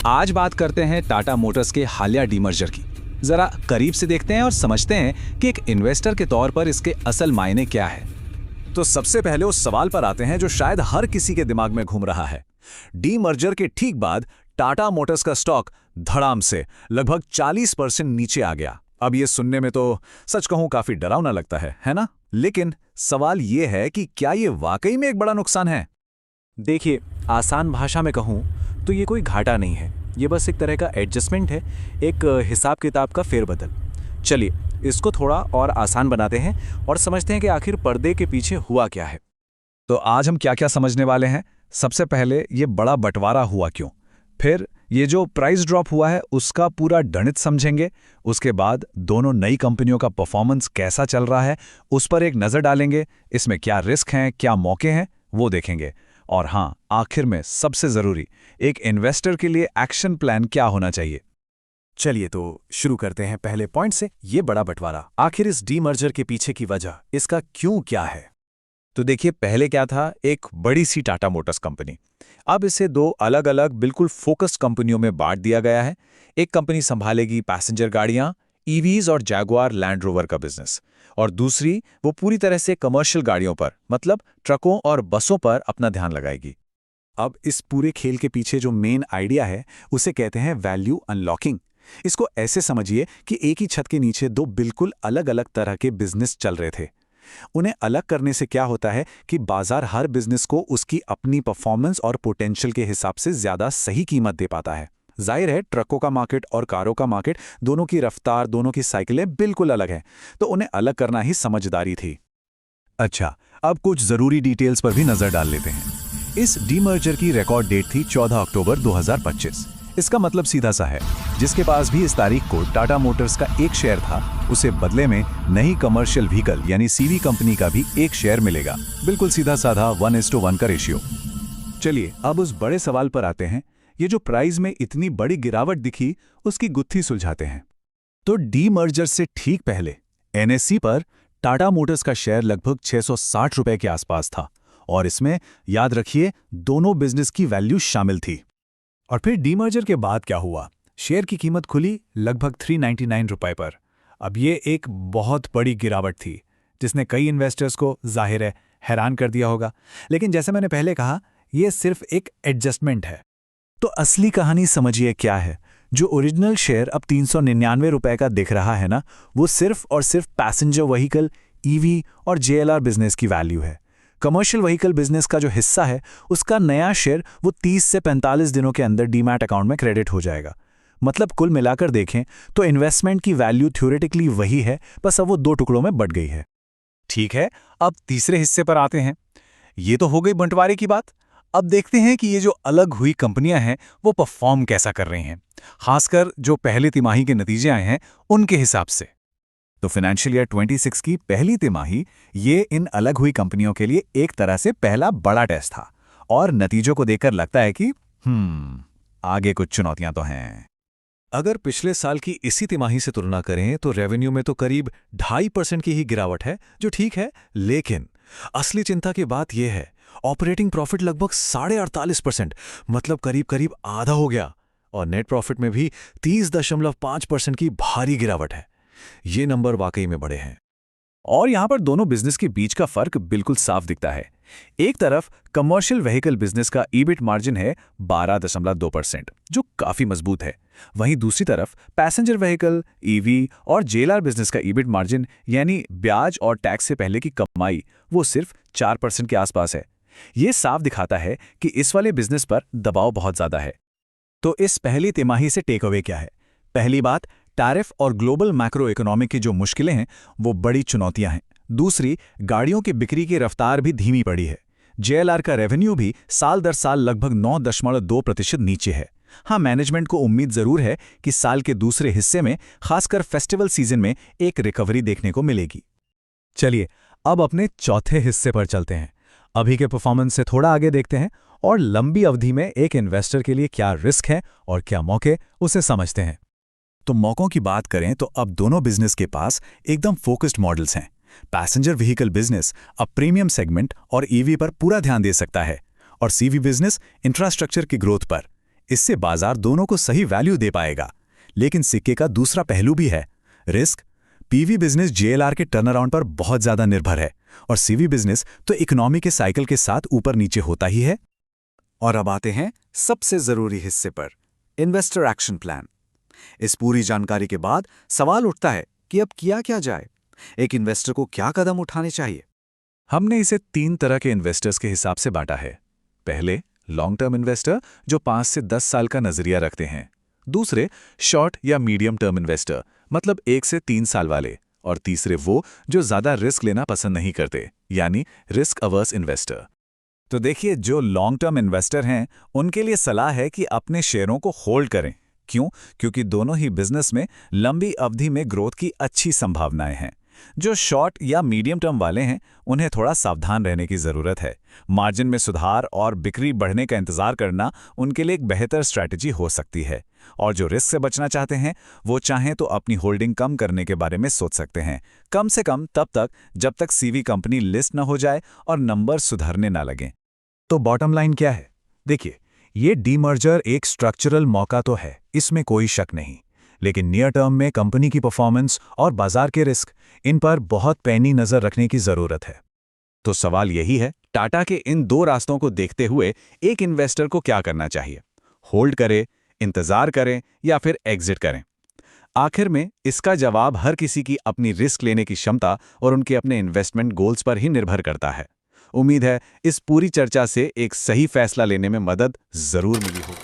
आज बात करते हैं टाटा मोटर्स के हालिया डीमर्जर की। जरा करीब से देखते हैं और समझते हैं कि एक इन्वेस्टर के तौर पर इसके असल मायने क्या है। तो सबसे पहले उस सवाल पर आते हैं जो शायद हर किसी के दिमाग में घूम रहा है। डीमर्जर के ठीक बाद टाटा मोटर्स का स्टॉक धड़ाम से लगभग 40% नीचे आ गया। अब ये सुनने में तो सच कहूं काफी डरावना लगता है ना? लेकिन सवाल ये है कि क्या ये वाकई में एक बड़ा नुकसान है? देखिए, आसान भाषा में कहूं तो ये कोई घाटा नहीं है, ये बस एक तरह का एडजस्टमेंट है, एक हिसाब किताब का फेरबदल। चलिए इसको थोड़ा और आसान बनाते हैं और समझते हैं कि आखिर पर्दे के पीछे हुआ क्या है। तो आज हम क्या क्या समझने वाले हैं। सबसे पहले ये बड़ा बंटवारा हुआ क्यों, फिर ये जो प्राइस ड्रॉप हुआ है उसका पूरा गणित समझेंगे। उसके बाद दोनों नई कंपनियों का परफॉर्मेंस कैसा चल रहा है उस पर एक नज़र डालेंगे। इसमें क्या रिस्क हैं, क्या मौके हैं, वो देखेंगे। और हाँ, आखिर में सबसे ज़रूरी, एक इन्वेस्टर के लिए एक्शन प्लान क्या होना चाहिए। चलिए तो शुरू करते हैं पहले पॉइंट से, ये बड़ा बंटवारा। आखिर इस डीमर्जर के पीछे की वजह, इसका क्यों क्या है? तो देखिए, पहले क्या था, एक बड़ी सी टाटा मोटर्स कंपनी। अब इसे दो अलग अलग बिल्कुल फोकस्ड कंपनियों में बांट दिया गया है। एक कंपनी संभालेगी पैसेंजर गाड़ियां, ईवीज और जैगुआर लैंड रोवर का बिजनेस, और दूसरी वो पूरी तरह से कमर्शियल गाड़ियों पर, मतलब ट्रकों और बसों पर अपना ध्यान लगाएगी। अब इस पूरे खेल के पीछे जो मेन आइडिया है उसे कहते हैं वैल्यू अनलॉकिंग। इसको ऐसे समझिए कि एक ही छत के नीचे दो बिल्कुल अलग अलग तरह के बिजनेस चल रहे थे। उन्हें अलग करने से क्या होता है कि बाजार हर बिजनेस को उसकी अपनी परफॉर्मेंस और पोटेंशियल के हिसाब से ज्यादा सही कीमत दे पाता है। जाहिर है, ट्रकों का मार्केट और कारों का मार्केट, दोनों की रफ्तार, दोनों की साइकिलें बिल्कुल अलग हैं, तो उन्हें अलग करना ही समझदारी थी। अच्छा, अब कुछ जरूरी डिटेल्स पर भी नजर डाल लेते हैं। इस डीमर्जर की रिकॉर्ड डेट थी 14 अक्टूबर 2025। इसका मतलब सीधा सा है, जिसके पास भी इस तारीख को टाटा मोटर्स का एक शेयर था, उसे बदले में नई कमर्शियल व्हीकल यानी सीवी कंपनी का भी एक शेयर मिलेगा। बिल्कुल सीधा साधा 1:1 का रेशियो। चलिए अब उस बड़े सवाल पर आते हैं। ये जो प्राइस में इतनी बड़ी गिरावट दिखी, उसकी गुत्थी सुलझाते हैं। तो डीमर्जर से ठीक पहले एनएसई पर टाटा मोटर्स का शेयर लगभग 660 रुपए के आसपास था, और इसमें याद रखिए दोनों बिजनेस की वैल्यू शामिल थी। और फिर डीमर्जर के बाद क्या हुआ, शेयर की कीमत खुली लगभग 399 रुपए पर। अब ये एक बहुत बड़ी गिरावट थी जिसने कई इन्वेस्टर्स को जाहिर है हैरान कर दिया होगा। लेकिन जैसे मैंने पहले कहा, यह सिर्फ एक एडजस्टमेंट है। तो असली कहानी समझिए क्या है। जो ओरिजिनल शेयर अब 399 रुपए का दिख रहा है ना, वो सिर्फ और सिर्फ पैसेंजर व्हीकल, ईवी और जेएलआर बिजनेस की वैल्यू है। कमर्शियल व्हीकल बिजनेस का जो हिस्सा है, उसका नया शेयर वो 30 से 45 दिनों के अंदर डीमैट अकाउंट में क्रेडिट हो जाएगा। मतलब कुल मिलाकर देखें तो इन्वेस्टमेंट की वैल्यू थ्योरेटिकली वही है, बस अब वो दो टुकड़ों में बट गई है। ठीक है, अब तीसरे हिस्से पर आते हैं। ये तो हो गई बंटवारे की बात। अब देखते हैं कि ये जो अलग हुई कंपनियां हैं वो परफॉर्म कैसा कर रही हैं, खासकर जो पहली तिमाही के नतीजे आए हैं उनके हिसाब से। तो फाइनेंशियल ईयर 26 की पहली तिमाही ये इन अलग हुई कंपनियों के लिए एक तरह से पहला बड़ा टेस्ट था, और नतीजों को देखकर लगता है कि आगे कुछ चुनौतियां तो हैं। अगर पिछले साल की इसी तिमाही से तुलना करें तो रेवेन्यू में तो करीब 2.5% की ही गिरावट है, जो ठीक है। लेकिन असली चिंता की बात यह है, ऑपरेटिंग प्रॉफिट लगभग 48%, मतलब करीब करीब आधा हो गया, और नेट प्रॉफिट में भी 30.5% की भारी गिरावट है। ये नंबर वाकई में बड़े हैं। और यहां पर दोनों बिजनेस के बीच का फर्क बिल्कुल साफ दिखता है। एक तरफ कमर्शियल व्हीकल बिजनेस का ईबिट मार्जिन है 12.2%, जो काफी मजबूत है। वहीं दूसरी तरफ पैसेंजर व्हीकल, ईवी और जेएलआर बिजनेस का ईबिट मार्जिन यानी ब्याज और टैक्स से पहले की कमाई, वो सिर्फ 4% के आसपास है। ये साफ दिखाता है कि इस वाले बिजनेस पर दबाव बहुत ज्यादा है। तो इस पहली तिमाही से टेक अवे क्या है? पहली बात, टैरिफ और ग्लोबल मैक्रो इकोनॉमिक की जो मुश्किलें हैं वो बड़ी चुनौतियां हैं। दूसरी, गाड़ियों की बिक्री की रफ्तार भी धीमी पड़ी है। जेएलआर का रेवेन्यू भी साल दर साल लगभग 9.2% नीचे है। हाँ, मैनेजमेंट को उम्मीद जरूर है कि साल के दूसरे हिस्से में, खासकर फेस्टिवल सीजन में, एक रिकवरी देखने को मिलेगी। चलिए अब अपने चौथे हिस्से पर चलते हैं। अभी के परफॉर्मेंस से थोड़ा आगे देखते हैं और लंबी अवधि में एक इन्वेस्टर के लिए क्या रिस्क है और क्या मौके, उसे समझते हैं। तो मौकों की बात करें तो अब दोनों बिजनेस के पास एकदम फोकस्ड मॉडल्स हैं। पैसेंजर व्हीकल बिजनेस अब प्रीमियम सेगमेंट और ईवी पर पूरा ध्यान दे सकता है, और सीवी बिजनेस इंफ्रास्ट्रक्चर की ग्रोथ पर। इससे बाजार दोनों को सही वैल्यू दे पाएगा। लेकिन सिक्के का दूसरा पहलू भी है, रिस्क। पीवी बिजनेस जेएलआर के टर्नअराउंड पर बहुत ज्यादा निर्भर है और सीवी बिजनेस तो इकोनॉमी के साइकिल के साथ ऊपर नीचे होता ही है। और अब आते हैं सबसे जरूरी हिस्से पर, इन्वेस्टर एक्शन प्लान। इस पूरी जानकारी के बाद सवाल उठता है कि अब किया क्या जाए, एक इन्वेस्टर को क्या कदम उठाने चाहिए। हमने इसे 3 तरह के इन्वेस्टर्स के हिसाब से बांटा है। पहले लॉन्ग टर्म इन्वेस्टर जो 5 से 10 साल का नजरिया रखते हैं। दूसरे शॉर्ट या मीडियम टर्म इन्वेस्टर मतलब 1 से 3 साल वाले। और तीसरे वो जो ज्यादा रिस्क लेना पसंद नहीं करते, यानी रिस्क अवर्स इन्वेस्टर। तो देखिए, जो लॉन्ग टर्म इन्वेस्टर हैं उनके लिए सलाह है कि अपने शेयरों को होल्ड करें। क्यों? क्योंकि दोनों ही बिजनेस में लंबी अवधि में ग्रोथ की अच्छी संभावनाएं हैं। जो शॉर्ट या मीडियम टर्म वाले हैं उन्हें थोड़ा सावधान रहने की जरूरत है। मार्जिन में सुधार और बिक्री बढ़ने का इंतजार करना उनके लिए एक बेहतर स्ट्रैटेजी हो सकती है। और जो रिस्क से बचना चाहते हैं वो चाहें तो अपनी होल्डिंग कम करने के बारे में सोच सकते हैं, कम से कम तब तक जब तक सीवी कंपनी लिस्ट न हो जाए और नंबर सुधरने ना लगें। तो बॉटम लाइन क्या है? देखिए, ये डीमर्जर एक स्ट्रक्चरल मौका तो है, इसमें कोई शक नहीं। लेकिन नियर टर्म में कंपनी की परफॉर्मेंस और बाजार के रिस्क, इन पर बहुत पैनी नजर रखने की जरूरत है। तो सवाल यही है, टाटा के इन 2 रास्तों को देखते हुए एक इन्वेस्टर को क्या करना चाहिए? होल्ड करें, इंतजार करें या फिर एग्जिट करें? आखिर में इसका जवाब हर किसी की अपनी रिस्क लेने की क्षमता और उनके अपने इन्वेस्टमेंट गोल्स पर ही निर्भर करता है। उम्मीद है इस पूरी चर्चा से एक सही फैसला लेने में मदद जरूर मिली हो।